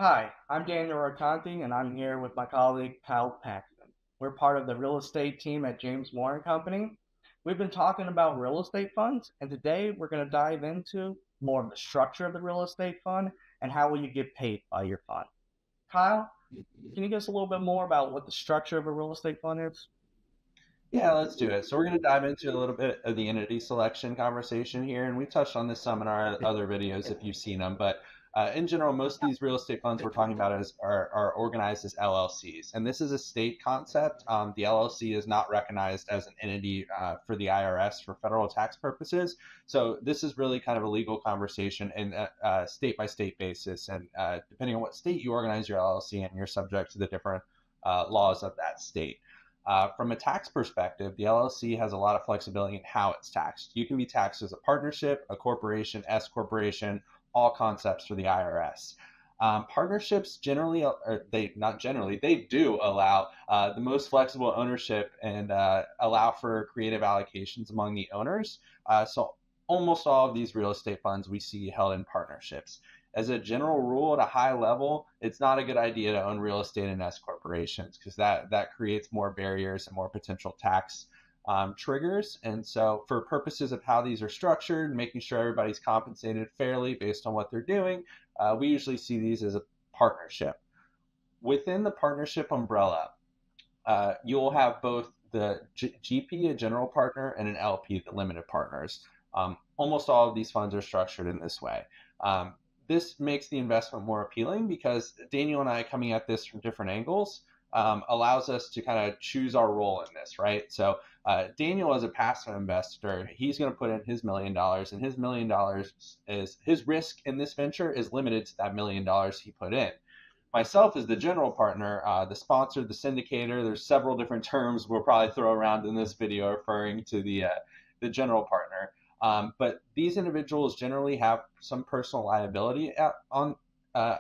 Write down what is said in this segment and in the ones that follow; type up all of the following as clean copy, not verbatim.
Hi, I'm Daniel Racanti, and I'm here with my colleague Kyle Paxton. We're part of the real estate team at James Moore and Company. We've been talking about real estate funds, and today we're going to dive into more of the structure of the real estate fund and how will you get paid by your fund. Kyle, can you give us a little bit more about what the structure of a real estate fund is? Yeah, let's do it. So we're going to dive into a little bit of the entity selection conversation here, and we touched on this some in our other videos if you've seen them. But in general, most of these real estate funds we're talking about are organized as LLCs, and this is a state concept. The LLC is not recognized as an entity for the IRS for federal tax purposes. So this is really kind of a legal conversation in a state by state basis, and depending on what state you organize your LLC in, you're subject to the different laws of that state. From a tax perspective, the LLC has a lot of flexibility in how it's taxed. You can be taxed as a partnership, a corporation, S corporation, all concepts for the IRS. Partnerships generally, or they not generally, they do allow the most flexible ownership and allow for creative allocations among the owners. So almost all of these real estate funds we see held in partnerships. As a general rule, at a high level, it's not a good idea to own real estate in S corporations because that creates more barriers and more potential tax triggers. And so, for purposes of how these are structured, making sure everybody's compensated fairly based on what they're doing, we usually see these as a partnership. Within the partnership umbrella, you'll have both the GP, a general partner, and an LP, the limited partners. Almost all of these funds are structured in this way. This makes the investment more appealing because Daniel and I coming at this from different angles allows us to kind of choose our role in this, right? So Daniel, as a passive investor, he's going to put in his $1 million, and his $1 million is his risk in this venture is limited to that $1 million he put in. Myself as the general partner, the sponsor, the syndicator. There's several different terms we'll probably throw around in this video referring to the general partner. But these individuals generally have some personal liability uh,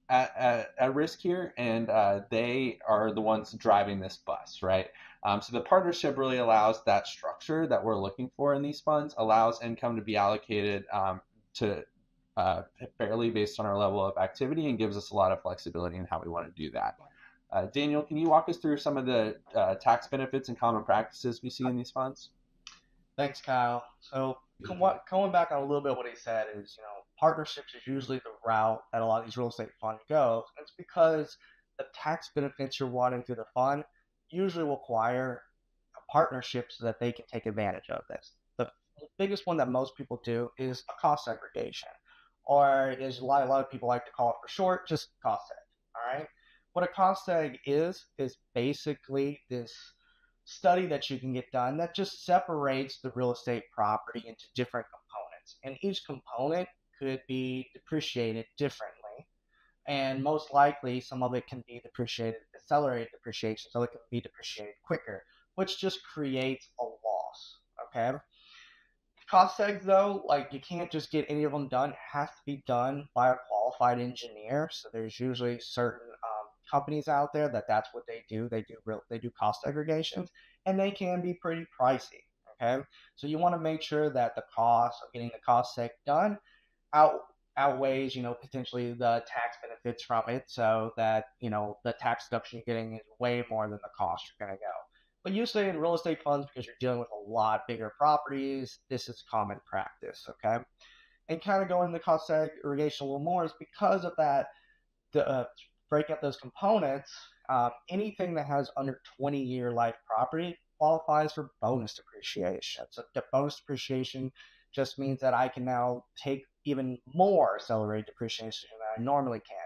at risk here, and they are the ones driving this bus, right? So the partnership really allows that structure that we're looking for in these funds, allows income to be allocated to fairly based on our level of activity, and gives us a lot of flexibility in how we want to do that. Daniel, can you walk us through some of the tax benefits and common practices we see in these funds? Thanks, Kyle. So, going back on a little bit what he said is, partnerships is usually the route that a lot of these real estate funds go. And it's because the tax benefits you're wanting through the fund usually require a partnership so that they can take advantage of this. The biggest one that most people do is a cost segregation, or is a lot of people like to call it for short, just cost seg. All right. What a cost seg is basically this study that you can get done that just separates the real estate property into different components. And each component could be depreciated differently. And most likely, some of it can be depreciated, accelerated depreciation, so it can be depreciated quicker, which just creates a loss. Okay. Cost segs, though, like you can't just get any of them done. It has to be done by a qualified engineer. So there's usually certain companies out there that's what they do. They do cost segregations, and they can be pretty pricey. Okay, so you want to make sure that the cost of getting the cost seg done out outweighs potentially the tax benefits from it, so that the tax deduction you're getting is way more than the cost you're going to go. But usually in real estate funds, because you're dealing with a lot bigger properties, this is common practice. Okay, and kind of going into cost segregation a little more is because of that. The break up those components. Anything that has under 20-year life property qualifies for bonus depreciation. So the bonus depreciation just means that I can now take even more accelerated depreciation than I normally can.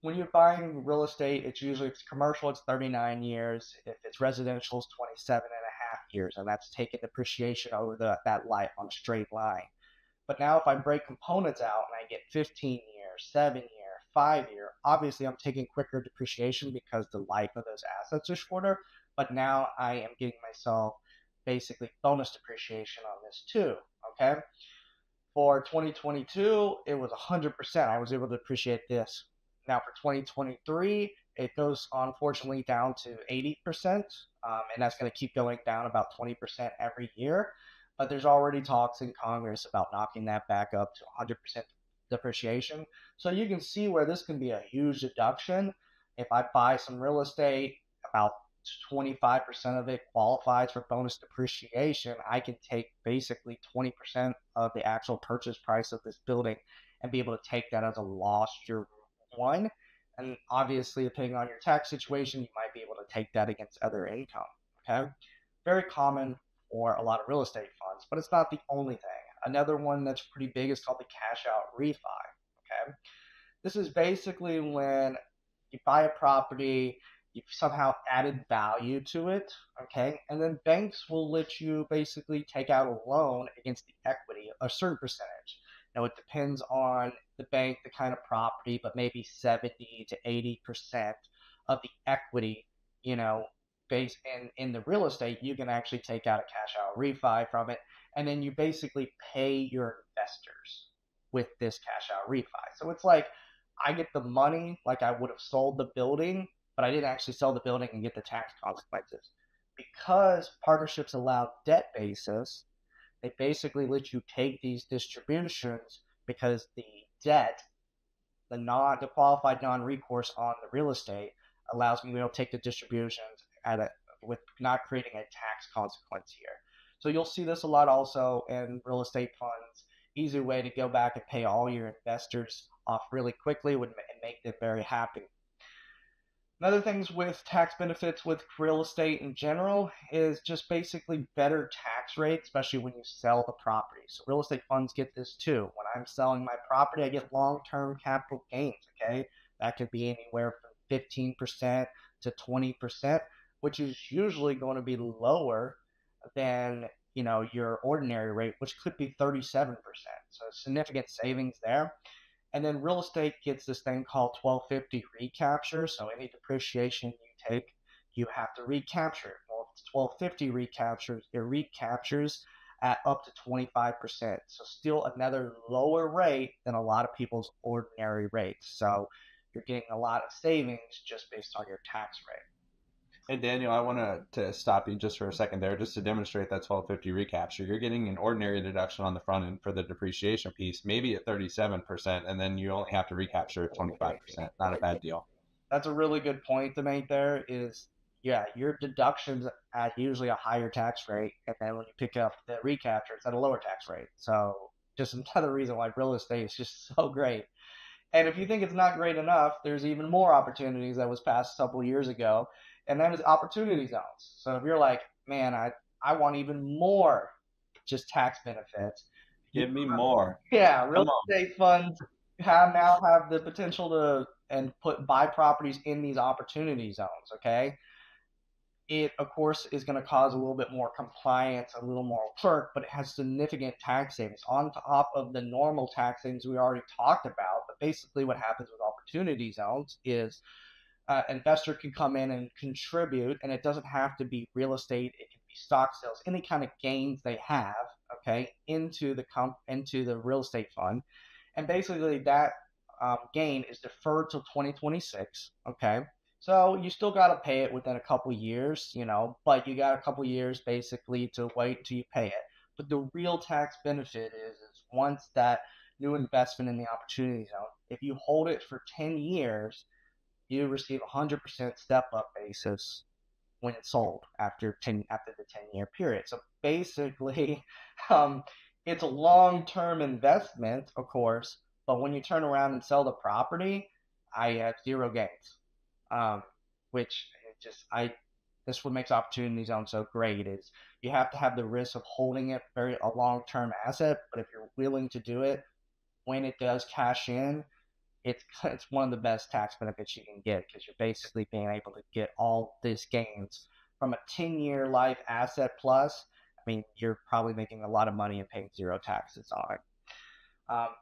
When you're buying real estate, it's usually, if it's commercial, it's 39 years. If it's residential, it's 27 and a half years. And that's taking depreciation over that life on a straight line. But now if I break components out and I get 15 years, 7 year, 5 year, obviously I'm taking quicker depreciation because the life of those assets is shorter. But now I am getting myself basically bonus depreciation on this too. Okay. For 2022, it was 100%. I was able to depreciate this. Now for 2023, it goes unfortunately down to 80%, and that's going to keep going down about 20% every year. But there's already talks in Congress about knocking that back up to 100% depreciation. So you can see where this can be a huge deduction. If I buy some real estate, about 25% of it qualifies for bonus depreciation. I can take basically 20% of the actual purchase price of this building and be able to take that as a loss year one. And obviously, depending on your tax situation, you might be able to take that against other income. Okay. Very common for a lot of real estate funds, but it's not the only thing. Another one that's pretty big is called the cash out refi. Okay. This is basically when you buy a property, you've somehow added value to it, okay? And then banks will let you basically take out a loan against the equity, a certain percentage. Now it depends on the bank, the kind of property, but maybe 70 to 80% of the equity, you know, based in the real estate, you can actually take out a cash out refi from it, and then you basically pay your investors with this cash out refi. So it's like I get the money like I would have sold the building, but I didn't actually sell the building and get the tax consequences. Because partnerships allow debt basis, they basically let you take these distributions because the debt, the qualified non-recourse on the real estate allows me to be able to take the distributions with not creating a tax consequence here. So you'll see this a lot also in real estate funds. Easy way to go back and pay all your investors off really quickly would make them very happy. Another things with tax benefits with real estate in general is just basically better tax rates, especially when you sell the property. So real estate funds get this too. When I'm selling my property, I get long-term capital gains, okay? That could be anywhere from 15% to 20%, which is usually going to be lower than, your ordinary rate, which could be 37%. So significant savings there. And then real estate gets this thing called 1250 recapture. So any depreciation you take, you have to recapture it. Well, if it's 1250 recaptures, it recaptures at up to 25%. So still another lower rate than a lot of people's ordinary rates. So you're getting a lot of savings just based on your tax rate. Hey Daniel, I want to stop you just for a second there, just to demonstrate that 1250 recapture. You're getting an ordinary deduction on the front end for the depreciation piece, maybe at 37%, and then you only have to recapture at 25%. Not a bad deal. That's a really good point to make there is, yeah, your deductions at usually a higher tax rate, and then when you pick up the recapture, it's at a lower tax rate. So just another reason why real estate is just so great. And if you think it's not great enough, there's even more opportunities that was passed a couple of years ago, and that is opportunity zones. So if you're like, man, I want even more just tax benefits, you, Give me more. yeah, real Come on. estate funds now have the potential to and buy properties in these opportunity zones. Okay, it of course is going to cause a little bit more compliance, a little more work, but it has significant tax savings on top of the normal tax savings we already talked about. But basically, what happens with opportunity zones is investor can come in and contribute, and it doesn't have to be real estate. It can be stock sales, any kind of gains they have, okay, into the real estate fund, and basically that gain is deferred till 2026. Okay, so you still got to pay it within a couple years, but you got a couple years basically to wait until you pay it. But the real tax benefit is once that new investment in the opportunity zone, if you hold it for 10 years, you receive 100% step up basis when it's sold after the 10-year period. So basically, um, it's a long-term investment, of course, but when you turn around and sell the property, I have zero gains. Um, which just I this is what makes opportunity zone so great is you have to have the risk of holding it very a long-term asset, but if you're willing to do it when it does cash in, it's one of the best tax benefits you can get because you're basically being able to get all these gains from a 10-year life asset plus. I mean, you're probably making a lot of money and paying zero taxes on it.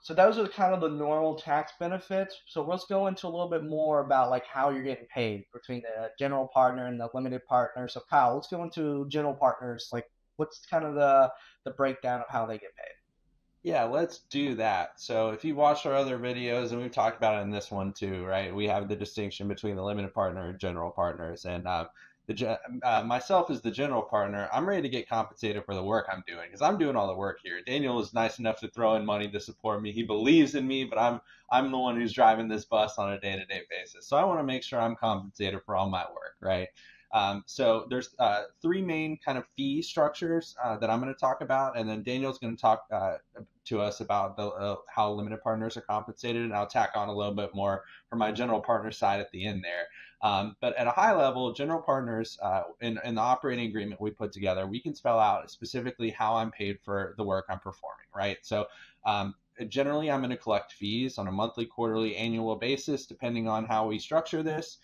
So those are kind of the normal tax benefits. So let's go into a little bit more about like how you're getting paid between the general partner and the limited partner. So Kyle, let's go into general partners. Like, what's kind of the breakdown of how they get paid? Yeah, let's do that. So if you watched our other videos, and we've talked about it in this one too, right? We have the distinction between the limited partner and general partners. And myself as the general partner, I'm ready to get compensated for the work I'm doing because I'm doing all the work here. Daniel is nice enough to throw in money to support me. He believes in me, but I'm the one who's driving this bus on a day-to-day basis. So I want to make sure I'm compensated for all my work, right? So there's three main kind of fee structures that I'm going to talk about, and then Daniel's going to talk to us about how limited partners are compensated, and I'll tack on a little bit more from my general partner side at the end there. But at a high level, general partners in the operating agreement we put together, we can spell out specifically how I'm paid for the work I'm performing, right? So generally, I'm going to collect fees on a monthly, quarterly, annual basis, depending on how we structure this.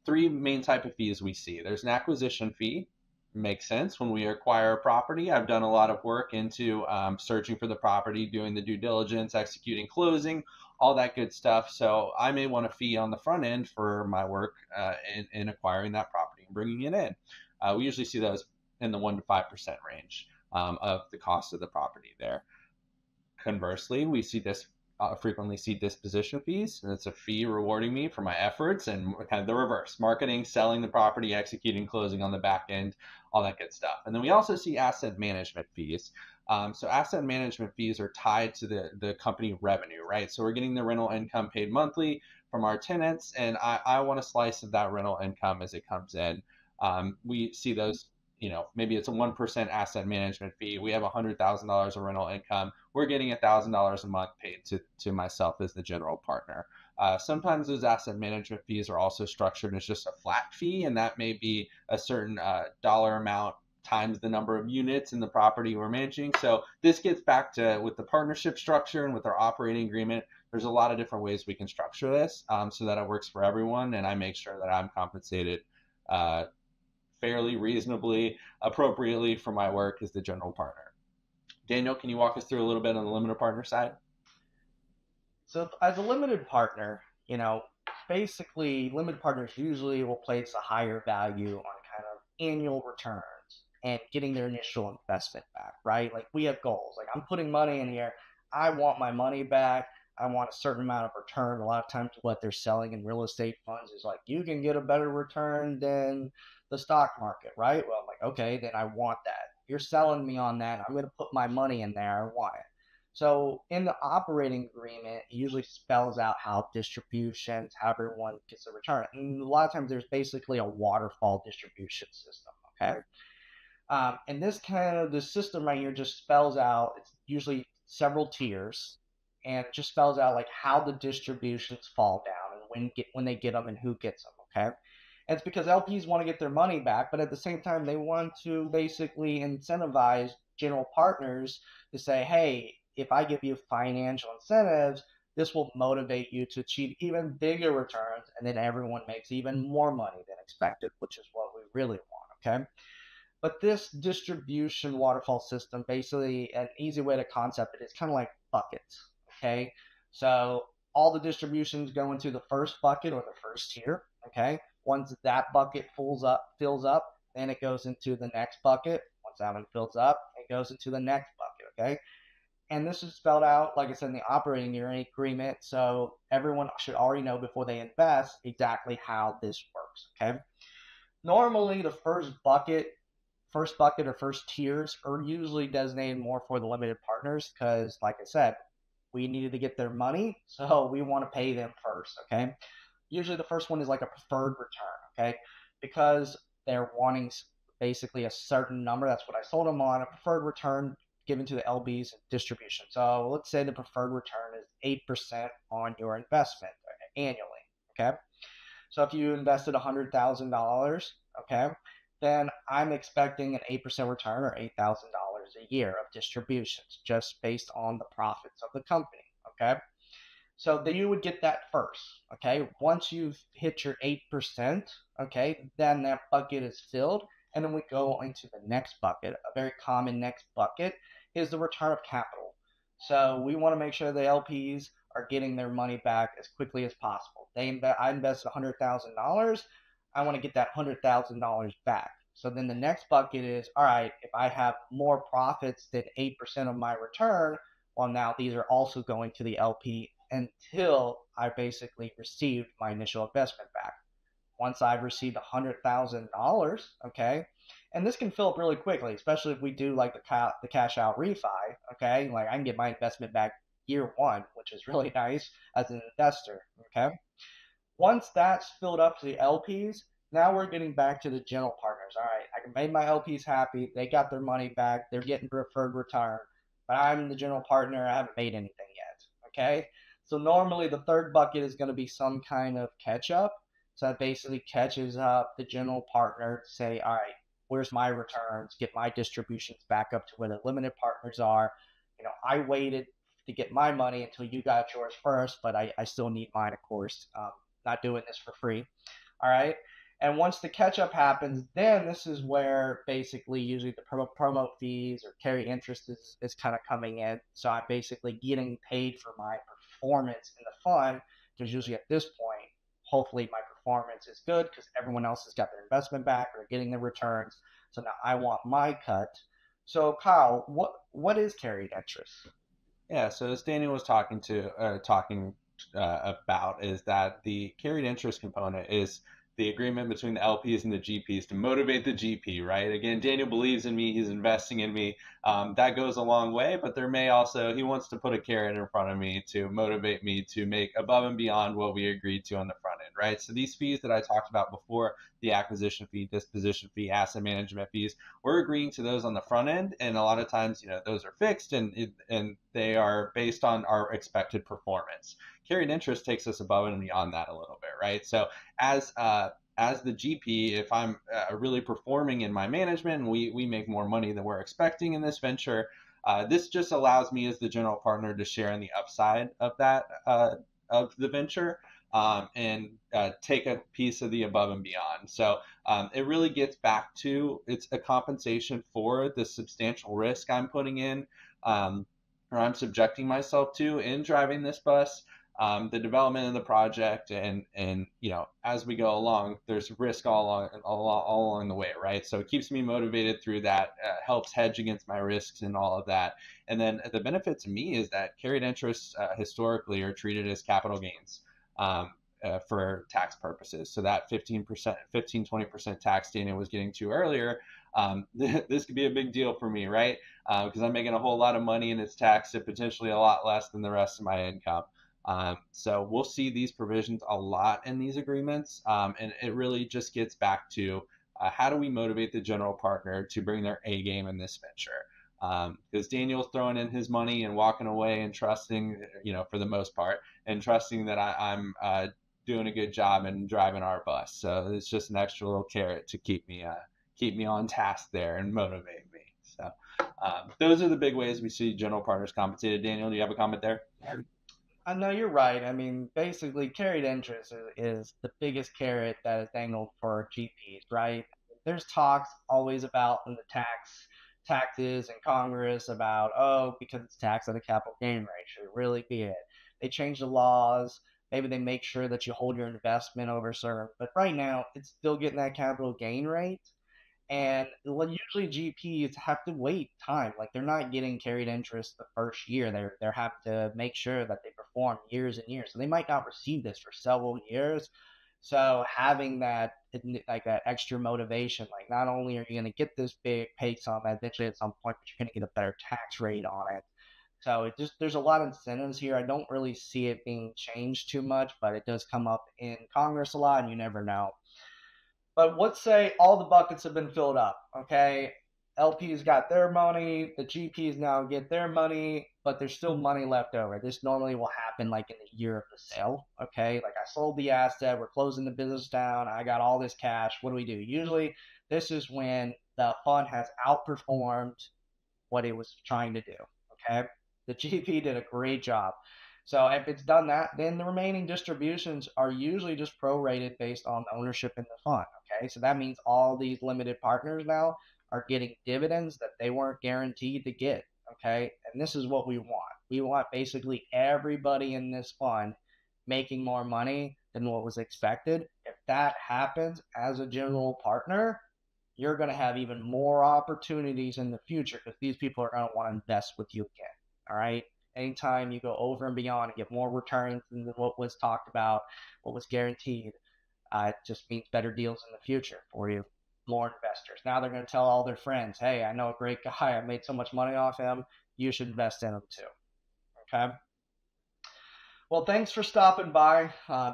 Three main type of fees we see. There's an acquisition fee. Makes sense. When we acquire a property, I've done a lot of work into searching for the property, doing the due diligence, executing closing, all that good stuff. So I may want a fee on the front end for my work in acquiring that property and bringing it in. We usually see those in the 1 to 5% range of the cost of the property there. Conversely, we see this frequently see disposition fees, and it's a fee rewarding me for my efforts, and kind of the reverse: marketing, selling the property, executing, closing on the back end, all that good stuff. And then we also see asset management fees. So asset management fees are tied to the company revenue, right? So we're getting the rental income paid monthly from our tenants, and I want a slice of that rental income as it comes in. We see those, maybe it's a 1% asset management fee. We have $100,000 of rental income. We're getting $1,000 a month paid to myself as the general partner. Sometimes those asset management fees are also structured as just a flat fee, and that may be a certain dollar amount times the number of units in the property we're managing. So this gets back to with the partnership structure and with our operating agreement. There's a lot of different ways we can structure this so that it works for everyone, and I make sure that I'm compensated fairly, reasonably, appropriately for my work as the general partner. Daniel, can you walk us through a little bit on the limited partner side? So as a limited partner, basically limited partners usually will place a higher value on kind of annual returns and getting their initial investment back, right? Like we have goals. Like I'm putting money in here. I want my money back. I want a certain amount of return. A lot of times what they're selling in real estate funds is like, you can get a better return than the stock market, right? Well, I'm like, okay, then I want that. You're selling me on that. I'm going to put my money in there. I want it. So in the operating agreement, it usually spells out how distributions, how everyone gets a return. And a lot of times there's basically a waterfall distribution system, okay? And the system right here just spells out, it's usually several tiers, and it just spells out like how the distributions fall down and when they get them and who gets them, okay? And it's because LPs want to get their money back, but at the same time, they want to basically incentivize general partners to say, hey, if I give you financial incentives, this will motivate you to achieve even bigger returns, and then everyone makes even more money than expected, which is what we really want, okay? But this distribution waterfall system, basically, an easy way to concept it is kind of like buckets, okay? So all the distributions go into the first bucket or the first tier, okay? Once that bucket fills up, then it goes into the next bucket. Once that one fills up, it goes into the next bucket, okay? And this is spelled out, like I said, in the operating agreement, so everyone should already know before they invest exactly how this works, okay? Normally, the first bucket or first tiers are usually designated more for the limited partners because, like I said, we needed to get their money, so we want to pay them first, okay? Usually the first one is like a preferred return, okay? Because they're wanting basically a certain number. That's what I sold them on, a preferred return given to the LBs distribution. So let's say the preferred return is 8% on your investment annually, okay? So if you invested $100,000, okay, then I'm expecting an 8% return or $8,000 a year of distributions just based on the profits of the company, okay? So then you would get that first, okay? Once you've hit your 8%, okay, then that bucket is filled, and then we go into the next bucket. A very common next bucket is the return of capital. So we want to make sure the LPs are getting their money back as quickly as possible. I invested $100,000. I want to get that $100,000 back. So then the next bucket is, all right, if I have more profits than 8% of my return, well, now these are also going to the LP until I basically received my initial investment back. once I've received $100,000, okay, and this can fill up really quickly, especially if we do like the cash out refi, okay, like I can get my investment back year one, which is really nice as an investor, okay. Once that's filled up to the LPs, now we're getting back to the general partners. All right, I made my LPs happy. They got their money back. They're getting preferred return. But I'm the general partner. I haven't made anything yet. Okay. So normally the third bucket is going to be some kind of catch up. So that basically catches up the general partner to say, all right, where's my returns? Get my distributions back up to where the limited partners are. I waited to get my money until you got yours first, but I still need mine, of course. Not doing this for free. All right. And once the catch up happens, then this is where basically usually the promote fees or carry interest is kind of coming in. So I'm basically getting paid for my performance in the fund because usually at this point, hopefully my performance is good because everyone else has got their investment back or getting their returns. So now I want my cut. So Kyle, what is carried interest? Yeah, so as Daniel was talking about, is that the carried interest component is the agreement between the LPs and the GPs to motivate the GP, right? Again, Daniel believes in me, he's investing in me. That goes a long way, but he wants to put a carrot in front of me to motivate me to make above and beyond what we agreed to on the front end, right? So these fees that I talked about before, the acquisition fee, disposition fee, asset management fees, we're agreeing to those on the front end, and a lot of times, those are fixed and they are based on our expected performance. Carried interest takes us above and beyond that a little bit, right? So as the GP, if I'm really performing in my management and we make more money than we're expecting in this venture, this just allows me as the general partner to share in the upside of that of the venture, and take a piece of the above and beyond. So it really gets back to, it's a compensation for the substantial risk I'm putting in, or I'm subjecting myself to in driving this bus. The development of the project, and as we go along, there's risk all along the way, right? So it keeps me motivated through that, helps hedge against my risks and all of that. And then the benefit to me is that carried interests historically are treated as capital gains, for tax purposes. So that 15%, 20% tax Daniel was getting to earlier, this could be a big deal for me, right? Because I'm making a whole lot of money and it's taxed at potentially a lot less than the rest of my income. So we'll see these provisions a lot in these agreements, and it really just gets back to, how do we motivate the general partner to bring their A game in this venture? Because Daniel's throwing in his money and walking away and trusting, for the most part, and trusting that I'm doing a good job and driving our bus. So it's just an extra little carrot to keep me on task there and motivate me. So those are the big ways we see general partners compensated. Daniel, do you have a comment there? I know you're right. I mean, basically, carried interest is the biggest carrot that is dangled for GPs, right? There's talks always about in the taxes in Congress about, oh, because it's taxed at a capital gain rate. Should it really be it? They change the laws. Maybe they make sure that you hold your investment over certain, but right now it's still getting that capital gain rate. And what usually GPs have to wait time. Like they're not getting carried interest the first year. They have to make sure that they perform years and years. So they might not receive this for several years. So having that like that extra motivation, like not only are you going to get this big pay sum eventually at some point, but you're going to get a better tax rate on it. So it just there's a lot of incentives here. I don't really see it being changed too much, but it does come up in Congress a lot, and you never know. But let's say all the buckets have been filled up. Okay, LPs got their money, the GPs now get their money, but there's still money left over. This normally will happen like in the year of the sale. Okay, like I sold the asset, we're closing the business down, I got all this cash. What do we do? Usually, this is when the fund has outperformed what it was trying to do. Okay, the GP did a great job. So if it's done that, then the remaining distributions are usually just prorated based on ownership in the fund. Okay, so that means all these limited partners now are getting dividends that they weren't guaranteed to get. Okay, and this is what we want. We want basically everybody in this fund making more money than what was expected. If that happens as a general partner, you're going to have even more opportunities in the future because these people are going to want to invest with you again. All right. Anytime you go over and beyond and get more returns than what was talked about, what was guaranteed, It just means better deals in the future for you, more investors. Now they're going to tell all their friends, hey, I know a great guy. I made so much money off him. You should invest in him too. Okay. Well, thanks for stopping by.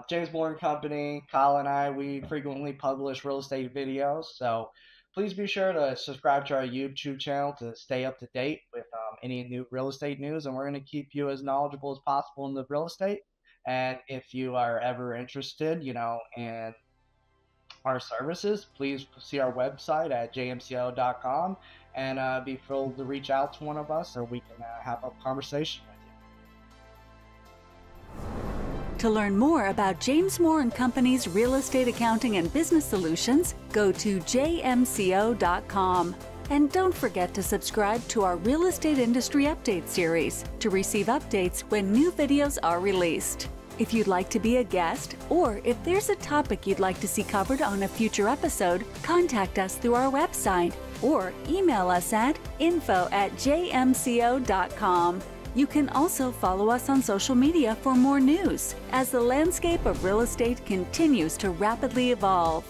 James Moore and Company, Kyle and I, we frequently publish real estate videos. So please be sure to subscribe to our YouTube channel to stay up to date with any new real estate news. And we're going to keep you as knowledgeable as possible in the real estate. And if you are ever interested, in our services, please see our website at jmco.com and be thrilled to reach out to one of us so we can have a conversation with you. To learn more about James Moore & Company's real estate accounting and business solutions, go to jmco.com. And don't forget to subscribe to our Real Estate Industry Update series to receive updates when new videos are released. If you'd like to be a guest, or if there's a topic you'd like to see covered on a future episode, contact us through our website or email us at info@jmco.com. You can also follow us on social media for more news as the landscape of real estate continues to rapidly evolve.